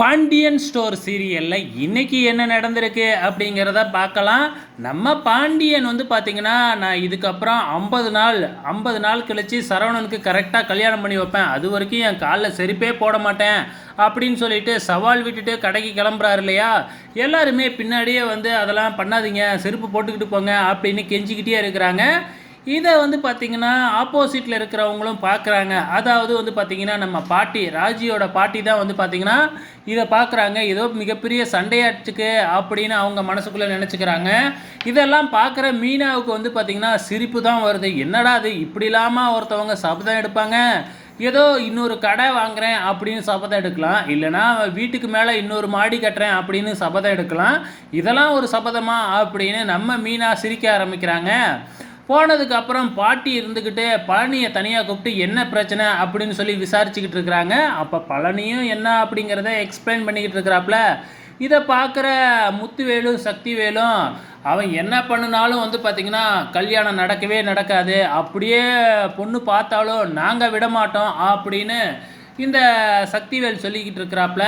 Pandian store சீரியலில் இன்றைக்கி என்ன நடந்திருக்கு அப்படிங்கிறத பார்க்கலாம். நம்ம பாண்டியன் வந்து பார்த்திங்கன்னா, நான் இதுக்கப்புறம் 50 நாள் கழித்து சரவணனுக்கு கரெக்டாக கல்யாணம் பண்ணி வைப்பேன், அது வரைக்கும் என் காலில் செருப்பே போட மாட்டேன் அப்படின்னு சொல்லிட்டு சவால் விட்டுட்டு கடைக்கு கிளம்புறாரு இல்லையா. எல்லாருமே பின்னாடியே வந்து அதெல்லாம் பண்ணாதீங்க, செருப்பு போட்டுக்கிட்டு போங்க அப்படின்னு கெஞ்சிக்கிட்டே இருக்கிறாங்க. இதை வந்து பார்த்திங்கன்னா ஆப்போசிட்டில் இருக்கிறவங்களும் பார்க்குறாங்க. அதாவது வந்து பார்த்திங்கன்னா நம்ம பாட்டி ராஜியோட பாட்டி தான் வந்து பார்த்திங்கன்னா இதை பார்க்குறாங்க. ஏதோ மிகப்பெரிய சண்டையாச்சுக்கு அப்படின்னு அவங்க மனசுக்குள்ளே நினச்சிக்கிறாங்க. இதெல்லாம் பார்க்குற மீனாவுக்கு வந்து பார்த்திங்கன்னா சிரிப்பு தான் வருது. என்னடா அது இப்படி இல்லாமல் ஒருத்தவங்க சபதம் எடுப்பாங்க. ஏதோ இன்னொரு கடை வாங்குகிறேன் அப்படின்னு சபதம் எடுக்கலாம், இல்லைனா வீட்டுக்கு மேலே இன்னொரு மாடி கட்டுறேன் அப்படின்னு சபதம் எடுக்கலாம். இதெல்லாம் ஒரு சபதமா அப்படின்னு நம்ம மீனா சிரிக்க ஆரம்பிக்கிறாங்க. போனதுக்கப்புறம் பாட்டி இருந்துக்கிட்டு பழனியை தனியாக கூப்பிட்டு என்ன பிரச்சனை அப்படின்னு சொல்லி விசாரிச்சுக்கிட்டு இருக்கிறாங்க. அப்போ பழனியும் என்ன அப்படிங்கிறத எக்ஸ்பிளைன் பண்ணிக்கிட்டு இருக்கிறாப்புல. இதை பார்க்குற முத்துவேலும் சக்திவேலும் அவன் என்ன பண்ணினாலும் வந்து பார்த்திங்கன்னா கல்யாணம் நடக்கவே நடக்காது, அப்படியே பொண்ணு பார்த்தாலும் நாங்கள் விடமாட்டோம் அப்படின்னு இந்த சக்திவேல் சொல்லிக்கிட்டு இருக்கிறாப்புல.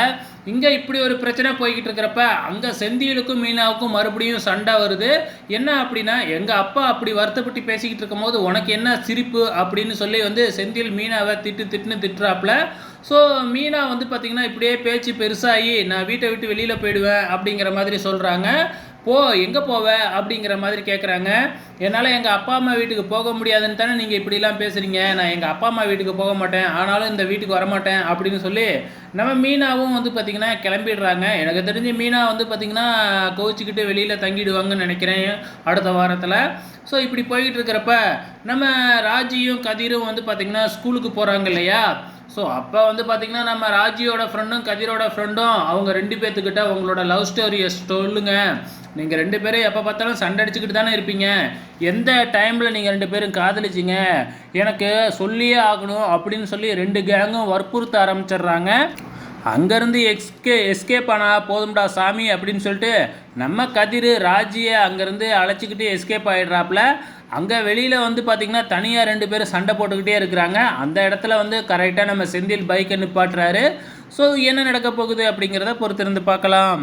இங்கே இப்படி ஒரு பிரச்சனை போய்கிட்டு இருக்கிறப்ப அங்கே செந்திலுக்கும் மீனாவுக்கும் மறுபடியும் சண்டை வருது. என்ன அப்படின்னா, எங்கள் அப்பா அப்படி வருத்தப்பட்டு பேசிக்கிட்டு இருக்கும் போது உனக்கு என்ன சிரிப்பு அப்படின்னு சொல்லி வந்து செந்தில் மீனாவை திட்டுறாப்புல. ஸோ மீனா வந்து பார்த்திங்கன்னா இப்படியே பேச்சு பெருசாகி நான் வீட்டை விட்டு வெளியில் போயிடுவேன் அப்படிங்கிற மாதிரி சொல்கிறாங்க. எங்கே போவ அப்படிங்கிற மாதிரி கேட்குறாங்க. என்னால் எங்கள் அப்பா அம்மா வீட்டுக்கு போக முடியாதுன்னு தானே நீங்கள் இப்படிலாம் பேசுகிறீங்க. நான் எங்கள் அப்பா அம்மா வீட்டுக்கு போக மாட்டேன், ஆனாலும் இந்த வீட்டுக்கு வரமாட்டேன் அப்படின்னு சொல்லி நம்ம மீனாவும் வந்து பார்த்திங்கன்னா கிளம்பிடுறாங்க. எனக்கு தெரிஞ்சு மீனா வந்து பார்த்திங்கன்னா கோச்சிக்கிட்டு வெளியில் தங்கிடுவாங்கன்னு நினைக்கிறேன் அடுத்த வாரத்தில். ஸோ இப்படி போய்கிட்டு இருக்கிறப்ப நம்ம ராஜியும் கதிரும் வந்து பார்த்திங்கன்னா ஸ்கூலுக்கு போகிறாங்க இல்லையா. ஸோ அப்போ வந்து பார்த்திங்கன்னா நம்ம ராஜியோட ஃப்ரெண்டும் கதிரோட ஃப்ரெண்டும் அவங்க 2 பேர்த்துக்கிட்ட உங்களோட லவ் ஸ்டோரியை சொல்லுங்கள். நீங்கள் 2 பேரும் எப்போ பார்த்தாலும் சண்டை அடிச்சுக்கிட்டு தானே இருப்பீங்க, எந்த டைமில் நீங்கள் 2 பேரும் காதலிச்சிங்க எனக்கு சொல்லியே ஆகணும் அப்படின்னு சொல்லி 2 கேங்கும் வற்புறுத்த ஆரம்பிச்சிடுறாங்க. அங்கேருந்து எஸ்கேப் ஆனால் போதும்டா சாமி அப்படின்னு சொல்லிட்டு நம்ம கதிர் ராஜியை அங்கேருந்து அழைச்சிக்கிட்டு எஸ்கேப் ஆகிடுறாப்புல. அங்கே வெளியில் வந்து பார்த்திங்கன்னா தனியாக 2 பேரும் சண்டை போட்டுக்கிட்டே இருக்கிறாங்க. அந்த இடத்துல வந்து கரெக்டாக நம்ம செந்தில் பைக்கை நிப்பாட்டுறாரு. ஸோ என்ன நடக்க போகுது அப்படிங்கிறத பொறுத்திருந்து பார்க்கலாம்.